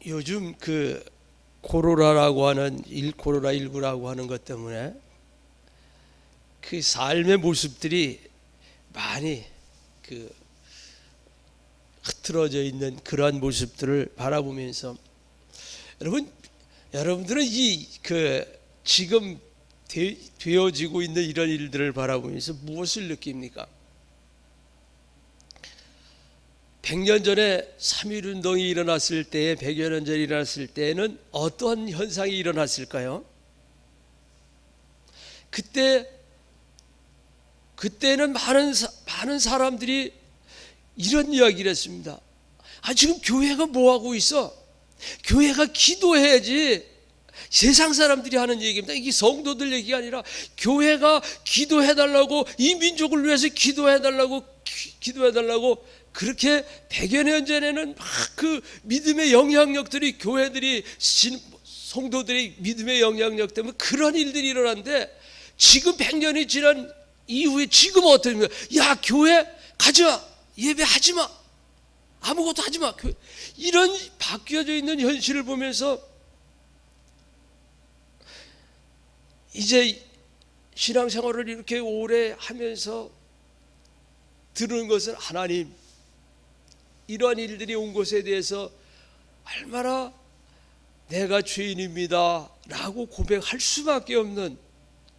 요즘 코로나라고 하는 코로나19라고 하는 것 때문에 그 삶의 모습들이 많이 흐트러져 있는 그러한 모습들을 바라보면서 여러분들은 지금 되어지고 있는 이런 일들을 바라보면서 무엇을 느낍니까? 100년 전에 3.1운동이 일어났을 때에 100여 년 전에 일어났을 때에는 어떠한 현상이 일어났을까요? 그때는 많은 사람들이 이런 이야기를 했습니다. 지금 교회가 뭐하고 있어? 교회가 기도해야지. 세상 사람들이 하는 얘기입니다. 이게 성도들 얘기가 아니라 교회가 기도해달라고, 이 민족을 위해서 기도해달라고 그렇게 100여 년 전에는 막 그 믿음의 영향력들이, 교회들이, 성도들이 믿음의 영향력 때문에 그런 일들이 일어났는데, 지금 100년이 지난 이후에 지금 어떻습니까? 야, 교회 가지 마, 예배하지 마, 아무것도 하지 마. 이런 바뀌어져 있는 현실을 보면서 이제 신앙생활을 이렇게 오래 하면서 들은 것은, 하나님, 이러한 일들이 온 것에 대해서 얼마나 내가 죄인입니다 라고 고백할 수밖에 없는,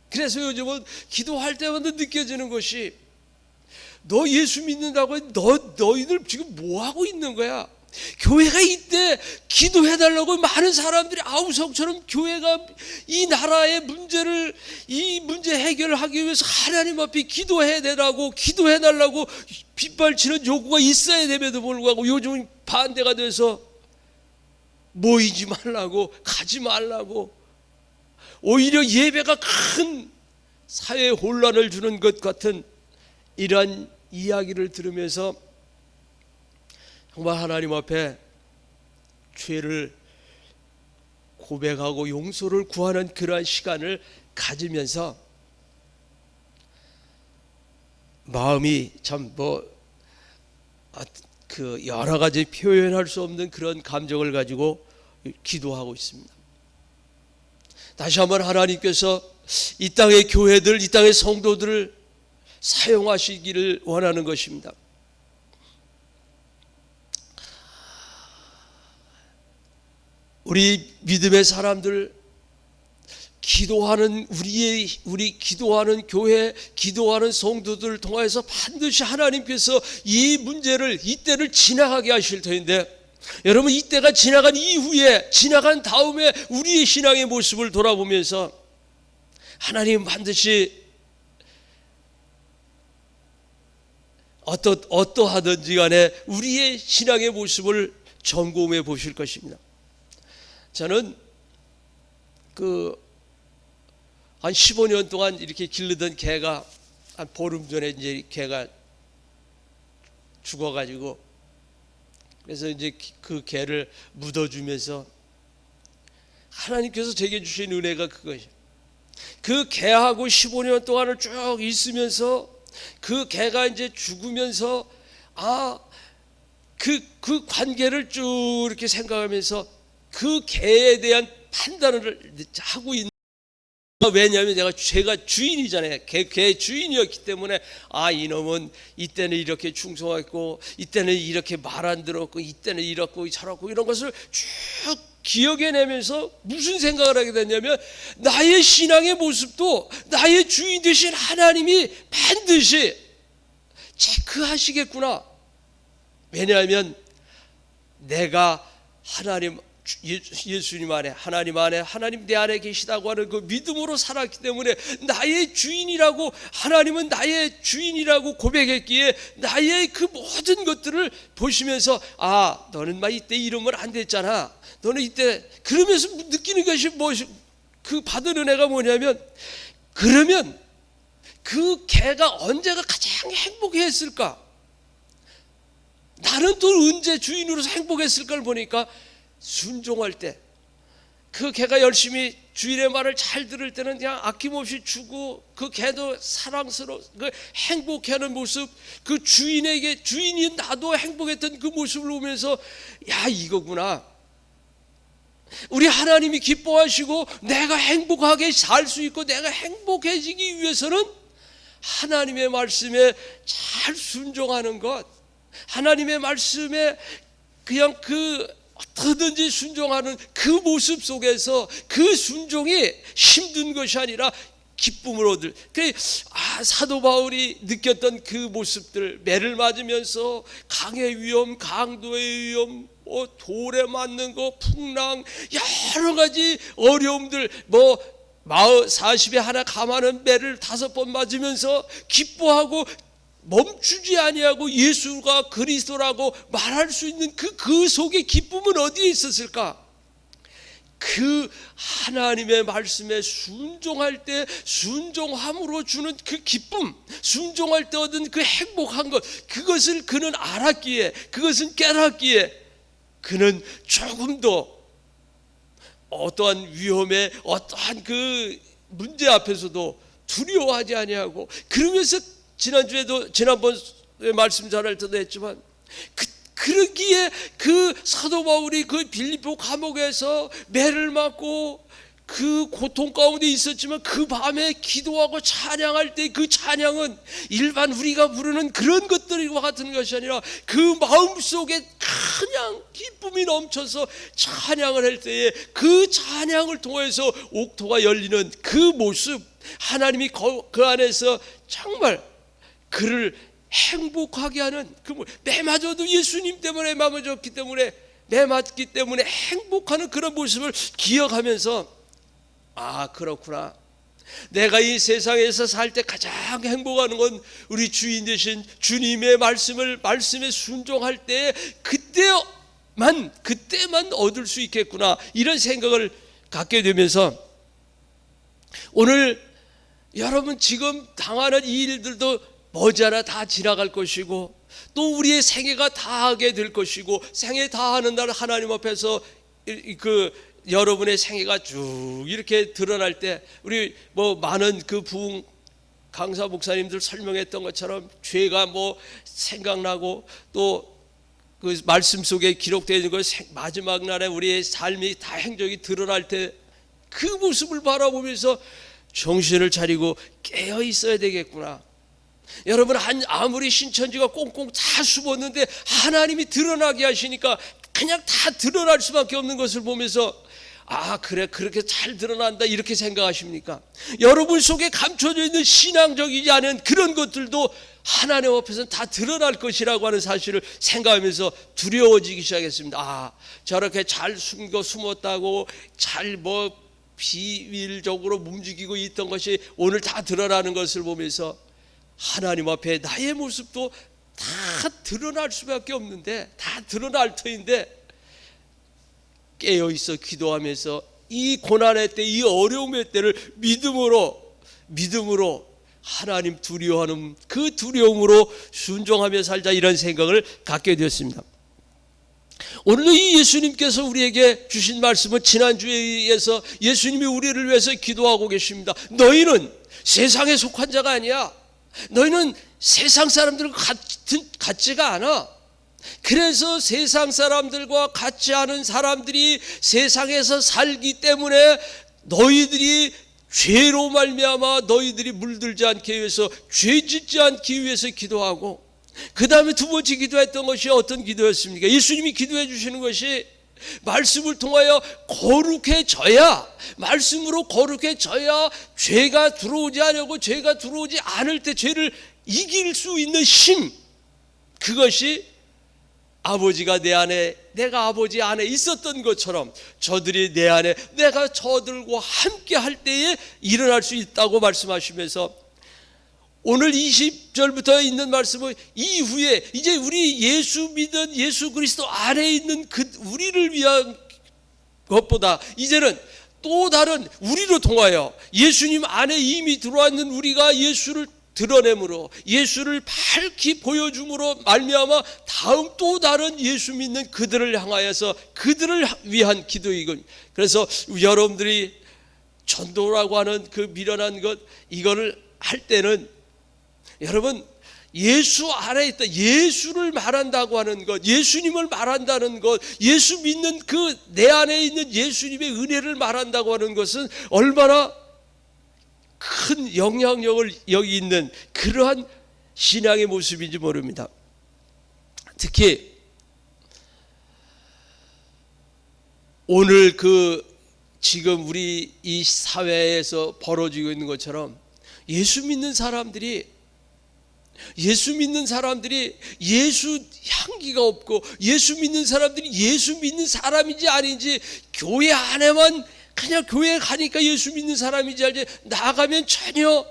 그래서 요즘은 기도할 때마다 느껴지는 것이, 너 예수 믿는다고 너희들 지금 뭐하고 있는 거야? 교회가 이때 기도해달라고 많은 사람들이 아우성처럼 교회가 이 나라의 이 문제 해결을 하기 위해서 하나님 앞에 기도해달라고 빗발치는 요구가 있어야 됨에도 불구하고 요즘은 반대가 돼서 모이지 말라고, 가지 말라고, 오히려 예배가 큰 사회에 혼란을 주는 것 같은 이러한 이야기를 들으면서 정말 하나님 앞에 죄를 고백하고 용서를 구하는 그러한 시간을 가지면서 마음이 참 여러 가지 표현할 수 없는 그런 감정을 가지고 기도하고 있습니다. 다시 한번 하나님께서 이 땅의 교회들, 이 땅의 성도들을 사용하시기를 원하는 것입니다. 우리 믿음의 사람들, 우리 기도하는 교회, 기도하는 성도들을 통해서 반드시 하나님께서 이 문제를, 이 때를 지나가게 하실 터인데, 여러분, 이 때가 지나간 이후에, 지나간 다음에 우리의 신앙의 모습을 돌아보면서 하나님 반드시 어떠하든지 간에 우리의 신앙의 모습을 점검해 보실 것입니다. 저는 한 15년 동안 이렇게 기르던 개가 한 보름 전에 이제 개가 죽어가지고, 그래서 이제 그 개를 묻어주면서 하나님께서 제게 주신 은혜가 그것이에요. 그 개하고 15년 동안을 쭉 있으면서 그 개가 이제 죽으면서 그 관계를 쭉 이렇게 생각하면서 그 개에 대한 판단을 하고 있는, 왜냐하면 제가 주인이잖아요. 개 주인이었기 때문에 이놈은 이때는 이렇게 충성했고, 이때는 이렇게 말 안 들었고, 이때는 이렇고 저렇고, 이런 것을 쭉 기억해내면서 무슨 생각을 하게 됐냐면, 나의 신앙의 모습도 나의 주인 되신 하나님이 반드시 체크하시겠구나. 왜냐하면 내가 예수님 안에, 하나님 안에, 하나님 내 안에 계시다고 하는 그 믿음으로 살았기 때문에 나의 주인이라고, 하나님은 나의 주인이라고 고백했기에 나의 그 모든 것들을 보시면서, 너는 막 이때 이러면 안 됐잖아, 너는 이때, 그러면서 느끼는 것이 그 받은 은혜가 뭐냐면, 그러면 그 개가 언제가 가장 행복했을까? 나는 또 언제 주인으로서 행복했을까를 보니까, 순종할 때, 그 개가 열심히 주인의 말을 잘 들을 때는 그냥 아낌없이 주고, 그 개도 사랑스러워, 행복해하는 모습, 그 주인이 나도 행복했던 그 모습을 보면서, 이거구나, 우리 하나님이 기뻐하시고 내가 행복하게 살 수 있고 내가 행복해지기 위해서는 하나님의 말씀에 잘 순종하는 것, 하나님의 말씀에 그냥 어떻게든지 순종하는 그 모습 속에서 그 순종이 힘든 것이 아니라 기쁨을 얻을. 사도 바울이 느꼈던 그 모습들, 매를 맞으면서 강의 위험, 강도의 위험, 돌에 맞는 거, 풍랑, 여러 가지 어려움들, 40에 하나 감하는 매를 5번 맞으면서 기뻐하고 멈추지 아니하고 예수가 그리스도라고 말할 수 있는 그 속에 기쁨은 어디에 있었을까? 그 하나님의 말씀에 순종할 때 순종함으로 주는 그 기쁨, 순종할 때 얻은 그 행복한 것, 그것을 그는 알았기에, 그것은 깨닫기에 그는 조금 더 어떠한 위험에 어떠한 그 문제 앞에서도 두려워하지 아니하고, 그러면서 지난번 말씀 전할 때도 했지만 그러기에 그 사도 바울이 그 빌립보 감옥에서 매를 맞고 그 고통 가운데 있었지만 그 밤에 기도하고 찬양할 때 그 찬양은 일반 우리가 부르는 그런 것들과 같은 것이 아니라 그 마음속에 그냥 기쁨이 넘쳐서 찬양을 할 때에 그 찬양을 통해서 옥토가 열리는 그 모습, 하나님이 그 안에서 정말 그를 행복하게 하는 매 맞아도 예수님 때문에 맞았기 때문에, 매 맞기 때문에 행복하는 그런 모습을 기억하면서, 그렇구나, 내가 이 세상에서 살 때 가장 행복한 건 우리 주인 되신 주님의 말씀에 순종할 때 그때만 얻을 수 있겠구나, 이런 생각을 갖게 되면서 오늘 여러분 지금 당하는 이 일들도 머지않아 다 지나갈 것이고, 또 우리의 생애가 다하게 될 것이고, 생애 다하는 날 하나님 앞에서 여러분의 생애가 쭉 이렇게 드러날 때, 우리 많은 그 부흥 강사 목사님들 설명했던 것처럼 죄가 생각나고, 또 그 말씀 속에 기록되어 있는 것, 마지막 날에 우리의 삶이 다 행적이 드러날 때 그 모습을 바라보면서 정신을 차리고 깨어 있어야 되겠구나. 여러분, 아무리 신천지가 꽁꽁 다 숨었는데 하나님이 드러나게 하시니까 그냥 다 드러날 수밖에 없는 것을 보면서 그래, 그렇게 잘 드러난다, 이렇게 생각하십니까? 여러분 속에 감춰져 있는 신앙적이지 않은 그런 것들도 하나님 앞에서는 다 드러날 것이라고 하는 사실을 생각하면서 두려워지기 시작했습니다. 저렇게 잘 숨었다고 잘 비밀적으로 움직이고 있던 것이 오늘 다 드러나는 것을 보면서 하나님 앞에 나의 모습도 다 드러날 수밖에 없는데, 다 드러날 터인데, 깨어있어 기도하면서 이 고난의 때, 이 어려움의 때를 믿음으로 하나님 두려워하는 그 두려움으로 순종하며 살자, 이런 생각을 갖게 되었습니다. 오늘도 이 예수님께서 우리에게 주신 말씀은 지난주에서 예수님이 우리를 위해서 기도하고 계십니다. 너희는 세상에 속한 자가 아니야. 너희는 세상 사람들과 같지가 않아. 그래서 세상 사람들과 같지 않은 사람들이 세상에서 살기 때문에 너희들이 죄로 말미암아 너희들이 물들지 않기 위해서, 죄짓지 않기 위해서 기도하고, 그 다음에 두 번째 기도했던 것이 어떤 기도였습니까? 예수님이 기도해 주시는 것이 말씀을 통하여 거룩해져야, 말씀으로 거룩해져야 죄가 들어오지 않고, 죄가 들어오지 않을 때 죄를 이길 수 있는 힘, 그것이 아버지가 내 안에, 내가 아버지 안에 있었던 것처럼 저들이 내 안에, 내가 저들과 함께 할 때에 일어날 수 있다고 말씀하시면서, 오늘 20절부터 있는 말씀은 이후에 이제 우리 예수 믿은 예수 그리스도 안에 있는 우리를 위한 것보다 이제는 또 다른 우리로 통하여 예수님 안에 이미 들어왔는 우리가 예수를 드러내므로, 예수를 밝히 보여줌으로 말미암아 다음 또 다른 예수 믿는 그들을 향하여서 그들을 위한 기도이군. 그래서 여러분들이 전도라고 하는 그 미련한 것, 이거를 할 때는 여러분 예수 안에 있다. 예수를 말한다고 하는 것, 예수님을 말한다는 것, 예수 믿는 그 내 안에 있는 예수님의 은혜를 말한다고 하는 것은 얼마나 큰 영향력을 여기 있는 그러한 신앙의 모습인지 모릅니다. 특히 오늘 지금 우리 이 사회에서 벌어지고 있는 것처럼 예수 믿는 사람들이 예수 향기가 없고, 예수 믿는 사람들이 예수 믿는 사람인지 아닌지, 교회 안에만 그냥 교회 가니까 예수 믿는 사람인지 알지, 나가면 전혀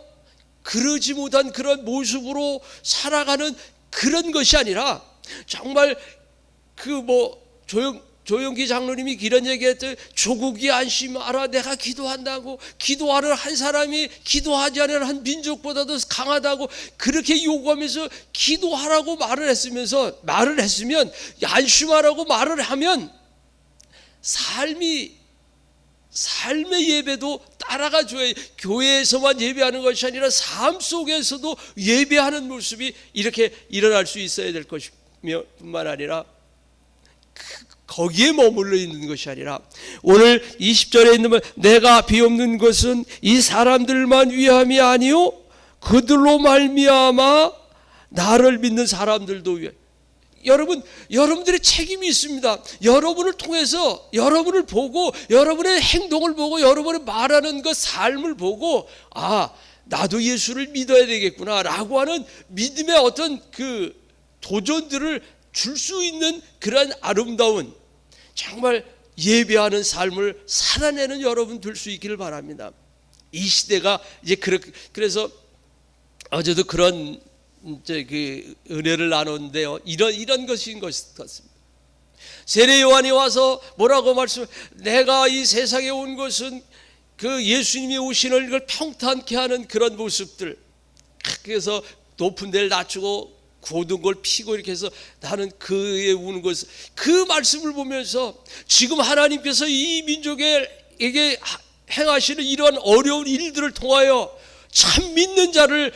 그러지 못한 그런 모습으로 살아가는 그런 것이 아니라, 정말 조용기 장로님이 이런 얘기했더니, 조국이 안심하라, 내가 기도한다고. 기도하는 한 사람이 기도하지 않은 한 민족보다도 강하다고 그렇게 요구하면서 기도하라고 말을 했으면, 안심하라고 말을 하면 삶의 예배도 따라가 줘야, 교회에서만 예배하는 것이 아니라 삶 속에서도 예배하는 모습이 이렇게 일어날 수 있어야 될 것이며, 뿐만 아니라 거기에 머물러 있는 것이 아니라, 오늘 20절에 있는 말, 내가 비옵는 것은 이 사람들만 위함이 아니요 그들로 말미암아 나를 믿는 사람들도 위함. 여러분들의 책임이 있습니다. 여러분을 통해서, 여러분을 보고, 여러분의 행동을 보고, 여러분의 말하는 것, 삶을 보고, 나도 예수를 믿어야 되겠구나 라고 하는 믿음의 어떤 그 도전들을 줄 수 있는 그런 아름다운, 정말 예배하는 삶을 살아내는 여러분 될 수 있기를 바랍니다. 이 시대가 이제 그래서 어제도 그런 그 은혜를 나눴는데요, 이런 것인 것 같습니다. 세례 요한이 와서 뭐라고 내가 이 세상에 온 것은 그 예수님이 오시는 걸 평탄케 하는 그런 모습들, 그래서 높은 데를 낮추고 고든 걸 피고 이렇게 해서 나는 그에 우는 것을, 그 말씀을 보면서 지금 하나님께서 이 민족에게 행하시는 이러한 어려운 일들을 통하여 참 믿는 자를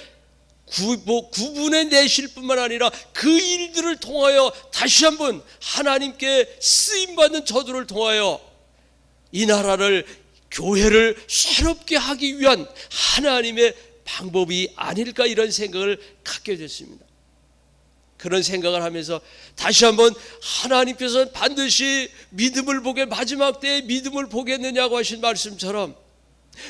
구분해 내실 뿐만 아니라 그 일들을 통하여 다시 한번 하나님께 쓰임받는 저들을 통하여 이 나라를, 교회를 새롭게 하기 위한 하나님의 방법이 아닐까, 이런 생각을 갖게 됐습니다. 그런 생각을 하면서 다시 한번 하나님께서 반드시 믿음을 보게, 마지막 때에 믿음을 보겠느냐고 하신 말씀처럼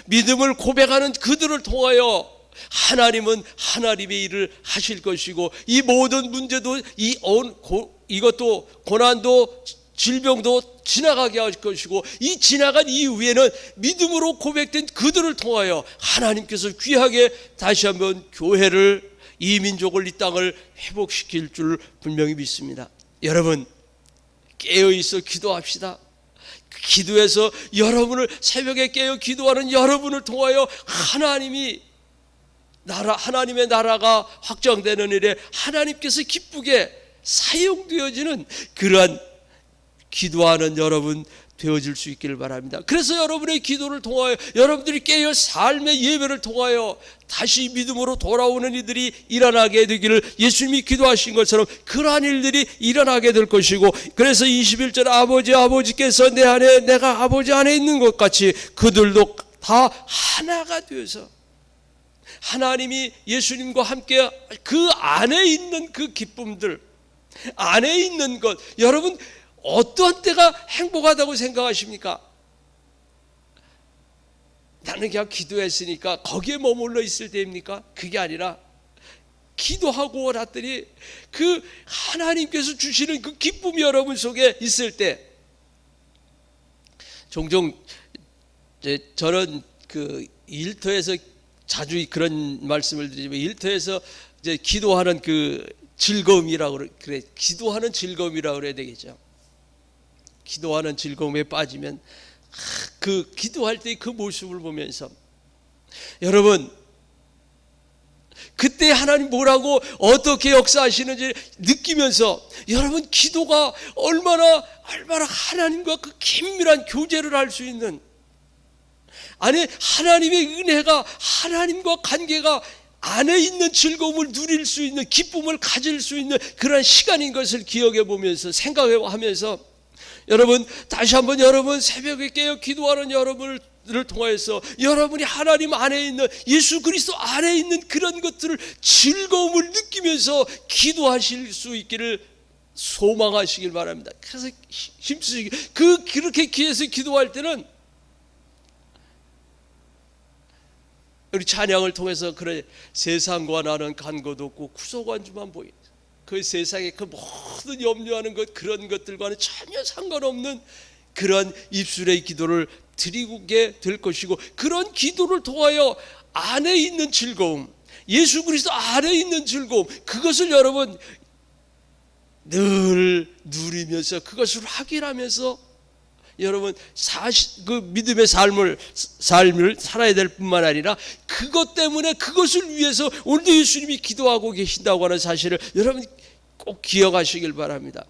믿음을 고백하는 그들을 통하여 하나님은 하나님의 일을 하실 것이고, 이 모든 문제도, 이것도 고난도 질병도 지나가게 할 것이고, 이 지나간 이후에는 믿음으로 고백된 그들을 통하여 하나님께서 귀하게 다시 한번 교회를, 이 민족을, 이 땅을 회복시킬 줄 분명히 믿습니다. 여러분, 깨어있어 기도합시다. 기도해서 여러분을, 새벽에 깨어 기도하는 여러분을 통하여 하나님의 나라가 확장되는 일에 하나님께서 기쁘게 사용되어지는 그러한 기도하는 여러분 되어질 수 있기를 바랍니다. 그래서 여러분의 기도를 통하여, 여러분들이 깨어 삶의 예배를 통하여 다시 믿음으로 돌아오는 이들이 일어나게 되기를 예수님이 기도하신 것처럼 그러한 일들이 일어나게 될 것이고, 그래서 21절, 아버지께서 내 안에, 내가 아버지 안에 있는 것 같이 그들도 다 하나가 되어서, 하나님이 예수님과 함께 그 안에 있는 그 기쁨들, 안에 있는 것, 여러분 어떤 때가 행복하다고 생각하십니까? 나는 그냥 기도했으니까 거기에 머물러 있을 때입니까? 그게 아니라 기도하고 났더니 그 하나님께서 주시는 그 기쁨이 여러분 속에 있을 때, 종종 저는 그 일터에서 자주 그런 말씀을 드리지만, 일터에서 이제 기도하는 그 즐거움이라고 그래, 기도하는 즐거움이라고 그래야 되겠죠. 기도하는 즐거움에 빠지면 그 기도할 때 그 모습을 보면서, 여러분 그때 하나님 뭐라고 어떻게 역사하시는지 느끼면서, 여러분 기도가 얼마나 하나님과 그 긴밀한 교제를 할 수 있는, 아니 하나님의 은혜가, 하나님과 관계가 안에 있는 즐거움을 누릴 수 있는, 기쁨을 가질 수 있는 그런 시간인 것을 기억해 보면서, 생각해 하면서, 여러분 다시 한번 여러분 새벽에 깨어 기도하는 여러분을 통하여서 여러분이 하나님 안에 있는, 예수 그리스도 안에 있는 그런 것들을, 즐거움을 느끼면서 기도하실 수 있기를 소망하시길 바랍니다. 그래서 힘쓰시기, 그렇게 기해서 기도할 때는 우리 찬양을 통해서, 그래 세상과 나는 간 것 없고 구속한 주만 보이, 그 세상에 그 모든 염려하는 것, 그런 것들과는 전혀 상관없는 그런 입술의 기도를 드리게 될 것이고, 그런 기도를 통하여 안에 있는 즐거움, 예수 그리스도 안에 있는 즐거움, 그것을 여러분 늘 누리면서, 그것을 확인하면서 여러분 그 믿음의 삶을 살아야 될 뿐만 아니라, 그것 때문에, 그것을 위해서 오늘도 예수님이 기도하고 계신다고 하는 사실을 여러분 꼭 기억하시길 바랍니다.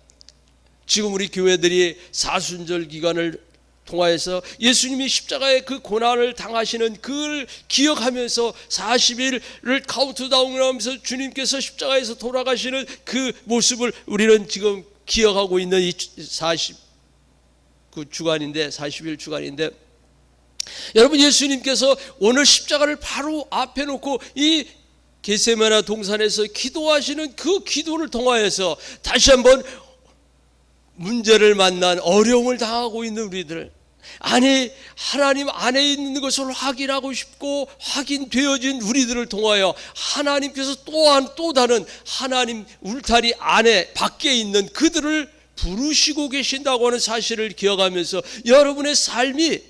지금 우리 교회들이 사순절 기간을 통하여서 예수님이 십자가의 그 고난을 당하시는 그걸 기억하면서 40일을 카운트다운하면서 주님께서 십자가에서 돌아가시는 그 모습을 우리는 지금 기억하고 있는 이 40일 주간인데, 여러분 예수님께서 오늘 십자가를 바로 앞에 놓고 이 겟세마네 동산에서 기도하시는 그 기도를 통하여서 다시 한번 문제를 만난, 어려움을 당하고 있는 우리들, 아니 하나님 안에 있는 것을 확인하고 싶고 확인되어진 우리들을 통하여 하나님께서 또한 또 다른 하나님 울타리 안에 밖에 있는 그들을 부르시고 계신다고 하는 사실을 기억하면서, 여러분의 삶이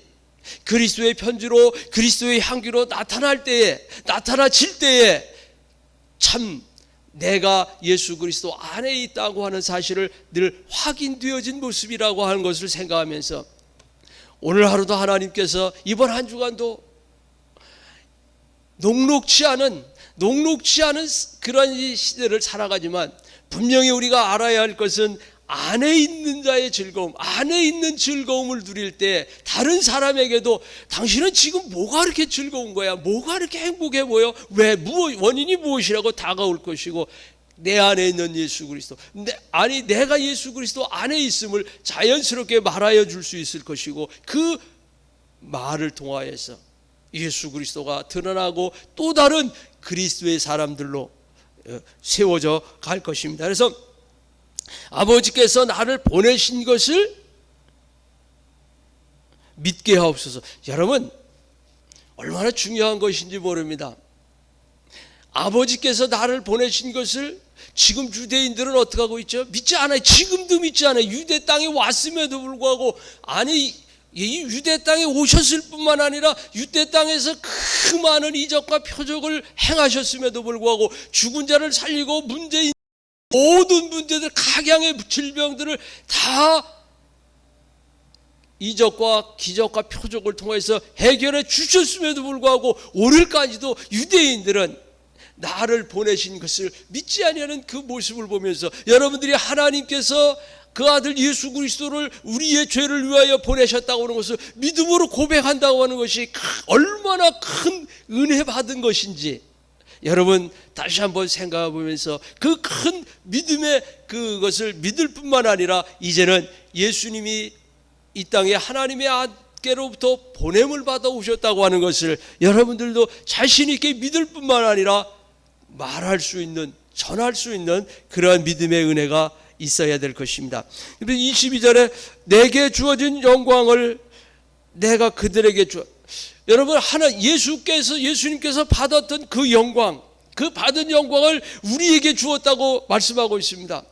그리스도의 편지로, 그리스도의 향기로 나타나질 때에 참 내가 예수 그리스도 안에 있다고 하는 사실을 늘 확인되어진 모습이라고 하는 것을 생각하면서, 오늘 하루도 하나님께서 이번 한 주간도 녹록치 않은 그런 이 시대를 살아가지만, 분명히 우리가 알아야 할 것은 안에 있는 자의 즐거움, 안에 있는 즐거움을 누릴 때 다른 사람에게도 당신은 지금 뭐가 그렇게 즐거운 거야, 뭐가 그렇게 행복해 보여, 왜, 원인이 무엇이라고 다가올 것이고, 내 안에 있는 예수 그리스도, 내가 예수 그리스도 안에 있음을 자연스럽게 말하여 줄 수 있을 것이고, 그 말을 통하여서 예수 그리스도가 드러나고 또 다른 그리스도의 사람들로 세워져 갈 것입니다. 그래서 아버지께서 나를 보내신 것을 믿게 하옵소서. 여러분 얼마나 중요한 것인지 모릅니다. 아버지께서 나를 보내신 것을 지금 유대인들은 어떻게 하고 있죠? 믿지 않아요. 지금도 믿지 않아요. 유대 땅에 왔음에도 불구하고, 아니 이 유대 땅에 오셨을 뿐만 아니라 유대 땅에서 그 많은 이적과 표적을 행하셨음에도 불구하고, 죽은 자를 살리고 모든 문제들, 각양의 질병들을 다 이적과 기적과 표적을 통해서 해결해 주셨음에도 불구하고, 오늘까지도 유대인들은 나를 보내신 것을 믿지 아니하는 그 모습을 보면서, 여러분들이 하나님께서 그 아들 예수 그리스도를 우리의 죄를 위하여 보내셨다고 하는 것을 믿음으로 고백한다고 하는 것이 얼마나 큰 은혜 받은 것인지 여러분 다시 한번 생각해 보면서, 그 큰 믿음의 그것을 믿을 뿐만 아니라, 이제는 예수님이 이 땅에 하나님의 아들로부터 보냄을 받아 오셨다고 하는 것을 여러분들도 자신 있게 믿을 뿐만 아니라 말할 수 있는, 전할 수 있는 그러한 믿음의 은혜가 있어야 될 것입니다. 22절에 내게 주어진 영광을 내가 그들에게 여러분 예수님께서 받았던 그 영광, 그 받은 영광을 우리에게 주었다고 말씀하고 있습니다.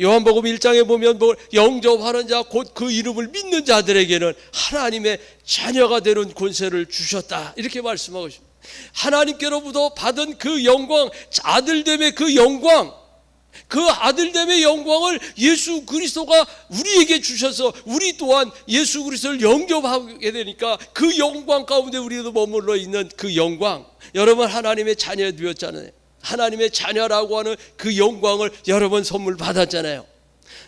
요한복음 1장에 보면 영접하는 자 곧 그 이름을 믿는 자들에게는 하나님의 자녀가 되는 권세를 주셨다, 이렇게 말씀하고 있습니다. 하나님께로부터 받은 그 영광, 아들됨의 그 영광, 그 아들됨의 영광을 예수 그리스도가 우리에게 주셔서 우리 또한 예수 그리스도를 영접하게 되니까 그 영광 가운데 우리도 머물러 있는 그 영광, 여러분 하나님의 자녀 되었잖아요. 하나님의 자녀라고 하는 그 영광을 여러분 선물 받았잖아요.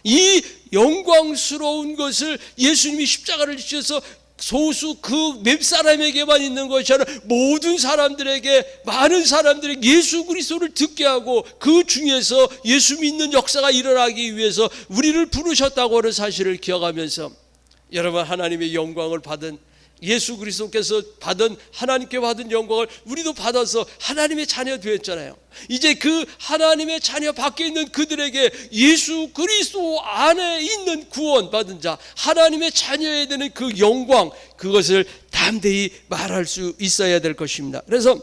이 영광스러운 것을 예수님이 십자가를 지셔서 소수 그 몇 사람에게만 있는 것이 아니라 모든 사람들에게, 많은 사람들에게 예수 그리스도를 듣게 하고 그 중에서 예수 믿는 역사가 일어나기 위해서 우리를 부르셨다고 하는 사실을 기억하면서, 여러분, 하나님의 영광을 받은, 예수 그리스도께서 받은, 하나님께 받은 영광을 우리도 받아서 하나님의 자녀 되었잖아요. 이제 그 하나님의 자녀 밖에 있는 그들에게 예수 그리스도 안에 있는 구원받은 자, 하나님의 자녀에 되는 그 영광, 그것을 담대히 말할 수 있어야 될 것입니다. 그래서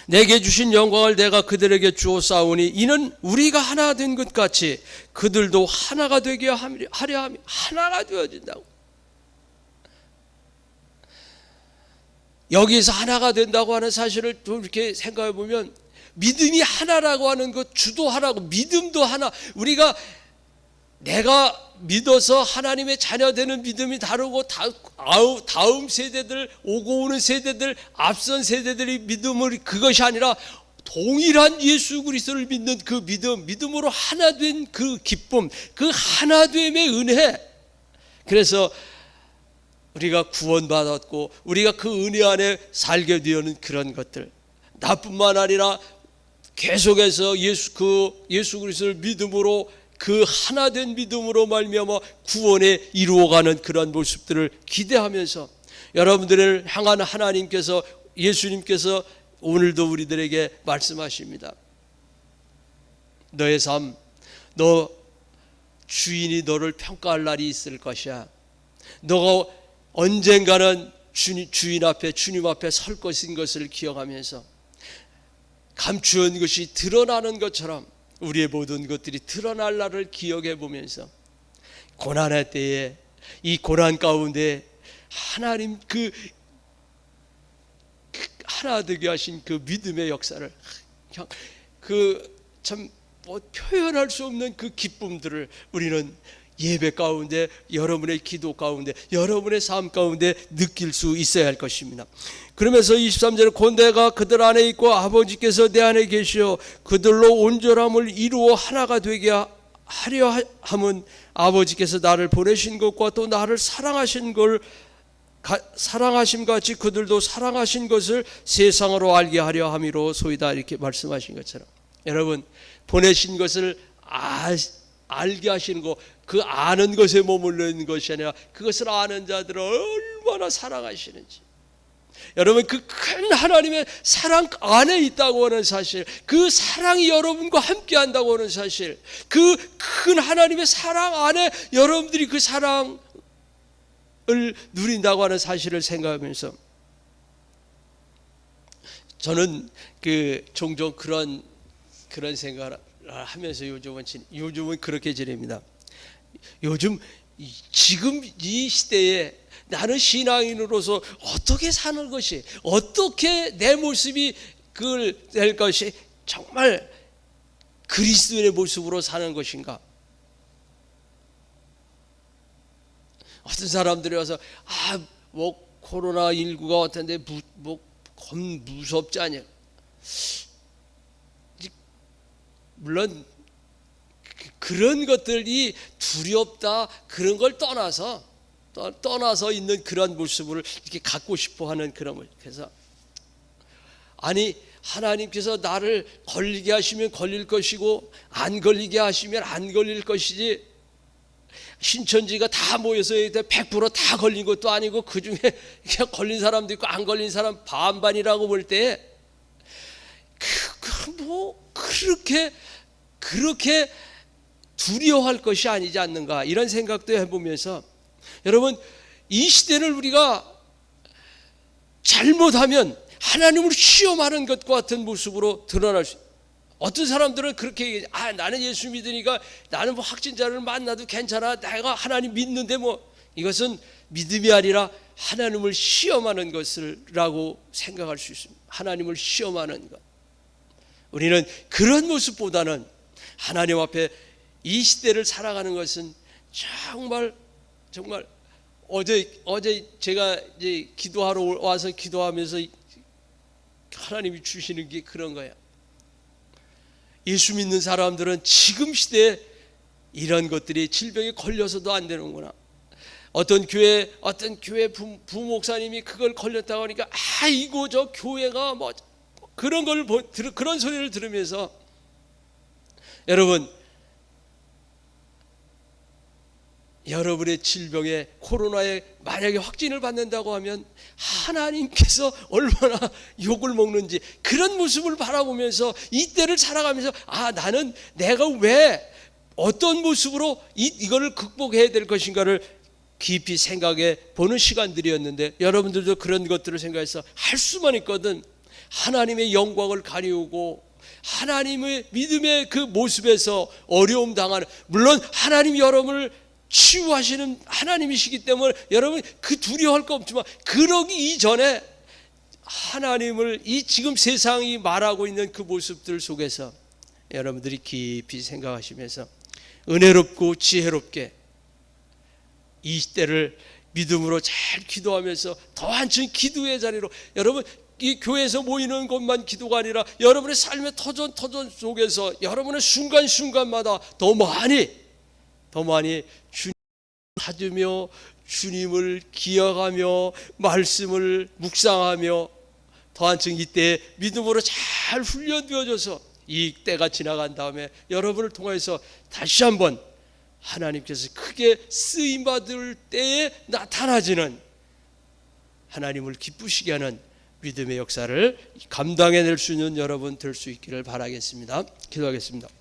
내게 주신 영광을 내가 그들에게 주었사오니 이는 우리가 하나 된 것 같이 그들도 하나가 되게 하려 함이, 하나가 되어진다고. 여기서 하나가 된다고 하는 사실을 좀 이렇게 생각해 보면, 믿음이 하나라고 하는 것, 주도 하나고 믿음도 하나. 우리가 내가 믿어서 하나님의 자녀 되는 믿음이 다르고, 다음 세대들, 오고 오는 세대들, 앞선 세대들의 믿음을, 그것이 아니라 동일한 예수 그리스도를 믿는 그 믿음으로 하나 된 그 기쁨, 그 하나됨의 은혜. 그래서 우리가 구원받았고 우리가 그 은혜 안에 살게 되는 그런 것들, 나뿐만 아니라 계속해서 예수 그리스도를 믿음으로, 그 하나된 믿음으로 말미암아 구원에 이루어가는 그런 모습들을 기대하면서, 여러분들을 향한 하나님께서, 예수님께서 오늘도 우리들에게 말씀하십니다. 너의 삶, 너 주인이 너를 평가할 날이 있을 것이야. 너가 언젠가는 주인 앞에, 주님 앞에 설 것인 것을 기억하면서, 감추은 것이 드러나는 것처럼 우리의 모든 것들이 드러날 날을 기억해 보면서, 고난의 때에, 이 고난 가운데 하나님 그 하나 되게 하신 그 믿음의 역사를, 참 표현할 수 없는 그 기쁨들을 우리는 예배 가운데, 여러분의 기도 가운데, 여러분의 삶 가운데 느낄 수 있어야 할 것입니다. 그러면서 23절에 곧 내가 그들 안에 있고 아버지께서 내 안에 계시어 그들로 온전함을 이루어 하나가 되게 하려 함은 아버지께서 나를 보내신 것과 또 나를 사랑하신 걸 사랑하심 같이 그들도 사랑하신 것을 세상으로 알게 하려 함이로 소이다, 이렇게 말씀하신 것처럼, 여러분, 보내신 것을 알게 하시는 것, 그 아는 것에 머물러 있는 것이 아니라 그것을 아는 자들을 얼마나 사랑하시는지, 여러분, 그 큰 하나님의 사랑 안에 있다고 하는 사실, 그 사랑이 여러분과 함께 한다고 하는 사실, 그 큰 하나님의 사랑 안에 여러분들이 그 사랑을 누린다고 하는 사실을 생각하면서, 저는 종종 그런 생각을 하면서 요즘은 그렇게 지냅니다. 지금 이 시대에 나는 신앙인으로서 어떻게 사는 것이, 어떻게 내 모습이 될 것이 정말 그리스도의 모습으로 사는 것인가. 어떤 사람들이 와서 코로나19가 어떤데 무섭지 않냐. 물론 그런 것들이 두렵다, 그런 걸 떠나서 있는 그런 모습을 이렇게 갖고 싶어하는 그런 걸. 그래서 아니, 하나님께서 나를 걸리게 하시면 걸릴 것이고 안 걸리게 하시면 안 걸릴 것이지, 신천지가 다 모여서 100%다 걸린 것도 아니고 그중에 걸린 사람도 있고 안 걸린 사람 반반이라고 볼 때 그렇게 두려워할 것이 아니지 않는가, 이런 생각도 해보면서, 여러분, 이 시대를 우리가 잘못하면 하나님을 시험하는 것과 같은 모습으로 드러날 수 있어요. 어떤 사람들은 그렇게 얘기해요. 나는 예수 믿으니까 나는 확진자를 만나도 괜찮아, 내가 하나님 믿는데 이것은 믿음이 아니라 하나님을 시험하는 것이라고 생각할 수 있습니다. 하나님을 시험하는 것. 우리는 그런 모습보다는 하나님 앞에 이 시대를 살아가는 것은 정말 어제 제가 이제 기도하러 와서 기도하면서 하나님이 주시는 게 그런 거예요. 예수 믿는 사람들은 지금 시대에 이런 것들이 질병에 걸려서도 안 되는구나. 어떤 교회 부목사님이 그걸 걸렸다고 하니까 아이고 저 교회가 뭐 그런 걸 그런 소리를 들으면서 여러분의 질병에 코로나에 만약에 확진을 받는다고 하면 하나님께서 얼마나 욕을 먹는지 그런 모습을 바라보면서 이때를 살아가면서 나는 내가 왜 어떤 모습으로 이거를 극복해야 될 것인가를 깊이 생각해 보는 시간들이었는데 여러분들도 그런 것들을 생각해서 할 수만 있거든 하나님의 영광을 가리우고 하나님의 믿음의 그 모습에서 어려움 당하는 물론 하나님 여러분을 치유하시는 하나님이시기 때문에 여러분 그 두려워할 거 없지만 그러기 이전에 하나님을 이 지금 세상이 말하고 있는 그 모습들 속에서 여러분들이 깊이 생각하시면서 은혜롭고 지혜롭게 이 때를 믿음으로 잘 기도하면서 더 한층 기도의 자리로 여러분 이 교회에서 모이는 것만 기도가 아니라 여러분의 삶의 터전 속에서 여러분의 순간순간마다 더 많이 주님을 찾으며 주님을 기억하며 말씀을 묵상하며 더 한층 이때 믿음으로 잘 훈련되어져서 이 때가 지나간 다음에 여러분을 통해서 다시 한번 하나님께서 크게 쓰임받을 때에 나타나지는 하나님을 기쁘시게 하는 믿음의 역사를 감당해낼 수 있는 여러분 될 수 있기를 바라겠습니다. 기도하겠습니다.